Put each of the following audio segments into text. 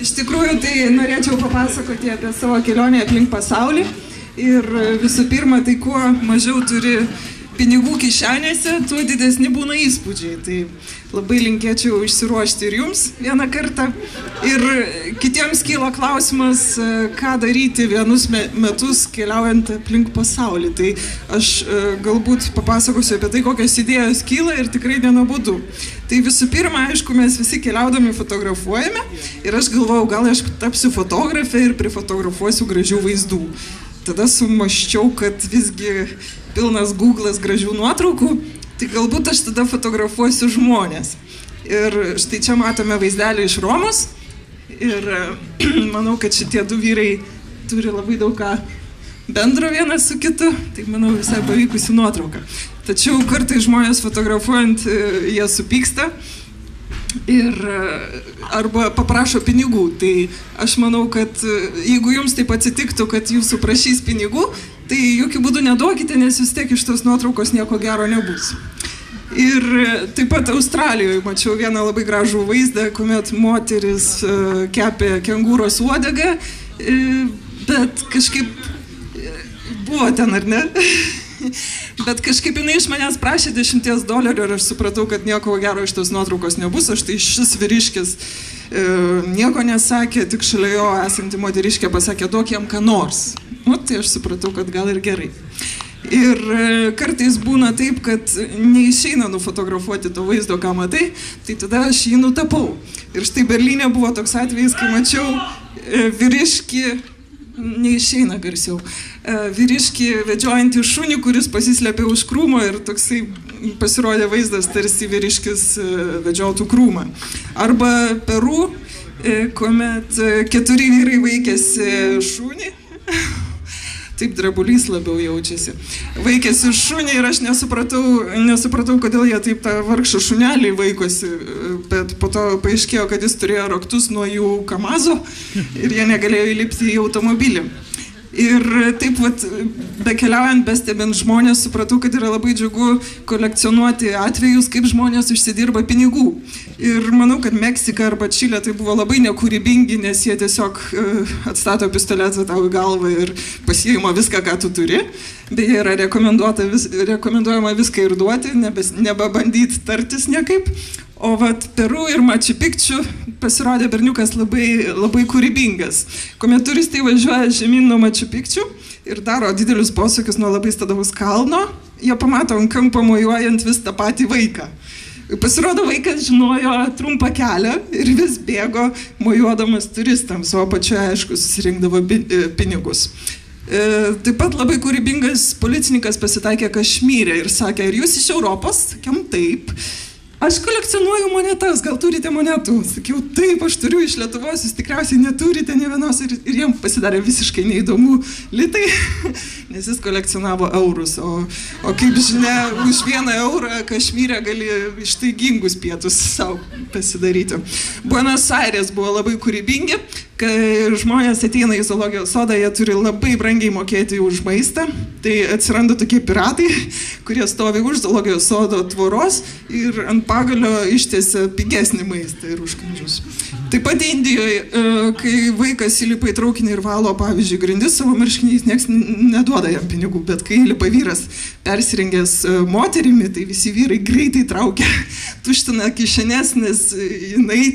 Iš tikrųjų, tai norėčiau papasakoti apie savo kelionę aplink pasaulį. Ir visų pirma, tai kuo mažiau turi pinigų kišenėse, tuo didesni būna įspūdžiai. Tai labai linkėčiau išsiruošti ir jums vieną kartą. Ir kitiems kyla klausimas, ką daryti vienus metus keliaujant aplink pasaulį. Tai aš galbūt papasakosiu apie tai, kokios idėjos kyla ir tikrai nenuobodu. Tai visų pirma, aišku, mes visi keliaudami fotografuojame ir aš galvojau, gal aš tapsiu fotografė ir prifotografuosiu gražių vaizdų. Tada sumaščiau, kad visgi pilnas Google'as gražių nuotraukų, tai galbūt aš tada fotografuosiu žmonės. Ir štai čia matome vaizdelį iš Romos ir manau, kad šitie du vyrai turi labai daug ką bendro vienas su kitu, tai manau visai pavykusi nuotrauka. Tačiau kartais žmonės fotografuojant jie supyksta ir arba paprašo pinigų. Tai aš manau, kad jeigu jums taip atsitiktų, kad jūsų prašys pinigų, tai jokių būdų neduokite, nes vis tiek iš tos nuotraukos nieko gero nebus. Ir taip pat Australijoje mačiau vieną labai gražų vaizdą, kuomet moteris kepė kengūros uodegą, bet kažkaip buvo ten, ar ne? Bet kažkaip jinai iš manęs prašė $10 ir aš supratau, kad nieko gero iš tos nuotraukos nebus. Aš tai šis vyriškis nieko nesakė, tik šalia jo esanti moteriškė pasakė, duok jam ką nors. Nu, tai aš supratau, kad gal ir gerai. Ir kartais būna taip, kad neišeina nufotografuoti to vaizdo, ką matai, tai tada aš jį nutapau. Ir štai Berlyne buvo toks atvejis, kai mačiau vyriškį, neišeina garsiau, vyriškį vedžiojantį šunį, kuris pasislėpė už krūmo ir toksai pasirodė vaizdas, tarsi vyriškis vedžiotų krūmą. Arba Peru, kuomet 4 vyrai vaikėsi šunį, taip drebulys labiau jaučiasi, vaikėsi šunį ir aš nesupratau, kodėl jie taip tą vargšą šunelį vaikosi, bet po to paaiškėjo, kad jis turėjo raktus nuo jų Kamazo ir jie negalėjo įlipti į automobilį. Ir taip, bekeliaujant, bestebint žmonės, supratau, kad yra labai džiugu kolekcionuoti atvejus, kaip žmonės užsidirba pinigų. Ir manau, kad Meksika arba Čilė tai buvo labai nekūrybingi, nes jie tiesiog atstato pistoletą tau į galvą ir pasiima viską, ką tu turi. Beje, yra rekomenduojama viską ir duoti, nebebandyti tartis niekaip. O Peru ir Machu Picchu pasirodė berniukas labai kūrybingas. Kuomet turistai važiuoja žemyn nuo Machu Picchu ir daro didelius posūkius nuo labai stadaus kalno, jie pamato ant kampo mojuojant vis tą patį vaiką. Pasirodo, vaikas žinojo trumpą kelią ir vis bėgo mojuodamas turistams, o apačioje, aišku, susirinkdavo pinigus. Taip pat labai kūrybingas policininkas pasitaikė Kašmyre ir sakė, ar jūs iš Europos? Sakiau, taip. Aš kolekcionuoju monetas, gal turite monetų? Sakiau, taip, aš turiu iš Lietuvos, jūs tikriausiai neturite nė vienos ir jiems pasidarė visiškai neįdomu litai, nes jis kolekcionavo eurus, o kaip žinia, už 1 eurą Kašmyre gali ištaigingus pietus savo pasidaryti. Buenos Aires buvo labai kūrybingi, kai žmonės ateina į zoologijos sodą, jie turi labai brangiai mokėti už maistą, tai atsiranda tokie piratai, kurie stovi už zoologijos sodo tvoros ir ant pagalio ištiesia pigesnį maistą ir užkandžius. Taip pat Indijoje, kai vaikas įlipa į traukinį ir valo, pavyzdžiui, grindis savo marškiniais, nieks neduoda jam pinigų, bet kai įlipa vyras persirengęs moterimi, tai visi vyrai greitai traukia, tuština kišenes, nes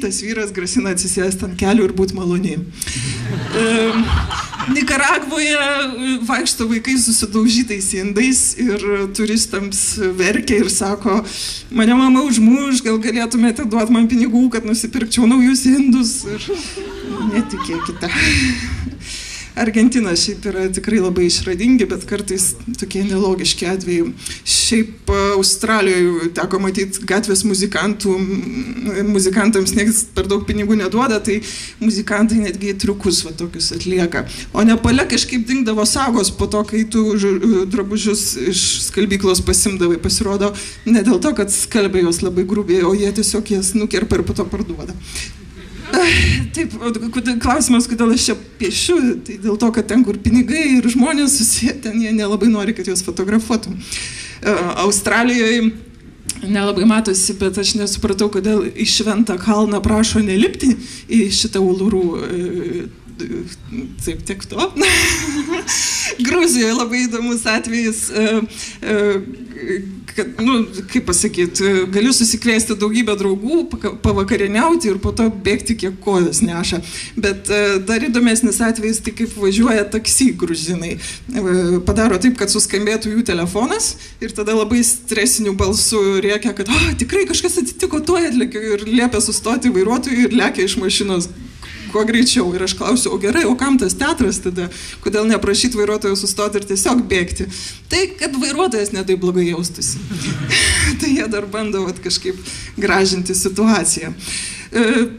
tas vyras grasina atsisėsti ant kelių ir būti maloniai. Nikaragvoje vaikšto vaikai susidaužytais indais ir turistams verkia ir sako, mane mama užmuš, gal galėtumėte duoti man pinigų, kad nusipirkčiau naujus indus ir netikėkite. Argentina šiaip yra tikrai labai išradingi, bet kartais tokie nelogiški atvejai. Šiaip Australijoje teko matyti gatvės muzikantams niekas per daug pinigų neduoda, tai muzikantai netgi triukus tokius atlieka. O Nepale kažkaip dingdavo sagos po to, kai tu drabužius iš skalbyklos pasimdavai. Pasirodo, ne dėl to, kad skalbė jos labai grubiai, o jie tiesiog jas nukerpa ir po to parduoda. Taip, klausimas, kodėl aš čia piešiu, tai dėl to, kad ten, kur pinigai ir žmonės susiję, ten jie nelabai nori, kad juos fotografuotum. Australijoje nelabai matosi, bet aš nesupratau, kodėl į Šventą kalną prašo nelipti į šitą Ulurų. Taip, tiek to. Gruzijoje labai įdomus atvejis, kad, kaip pasakyti, galiu susikviesti daugybę draugų, pavakarieniauti ir po to bėgti, kiek kojas neša. Bet dar įdomesnis atvejis, tai kaip važiuoja taksi gruzinai. Padaro taip, kad suskambėtų jų telefonas ir tada labai stresiniu balsu rėkia, kad tikrai kažkas atsitiko, tuoj atlėkiu, ir liepia sustoti vairuotojui ir lekia iš mašinos kuo greičiau. Ir aš klausiu, o gerai, o kam tas teatras tada? Kodėl neprašyti vairuotojo sustoti ir tiesiog bėgti? Tai, kad vairuotojas netaip blogai jaustųsi. Tai jie dar bando kažkaip gražinti situaciją.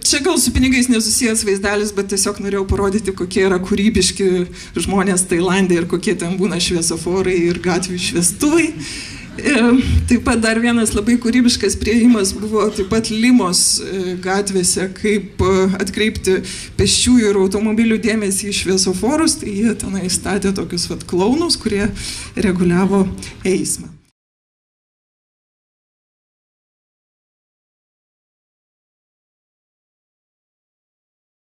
Čia gal su pinigais nesusijęs vaizdelis, bet tiesiog norėjau parodyti, kokie yra kūrybiški žmonės Tailande ir kokie ten būna šviesoforai ir gatvių šviestuvai. Taip pat dar vienas labai kūrybiškas priėjimas buvo taip pat Limos gatvėse, kaip atkreipti pėsčiųjų ir automobilių dėmesį į šviesoforus, tai jie tenai statė tokius klounus, kurie reguliavo eismą.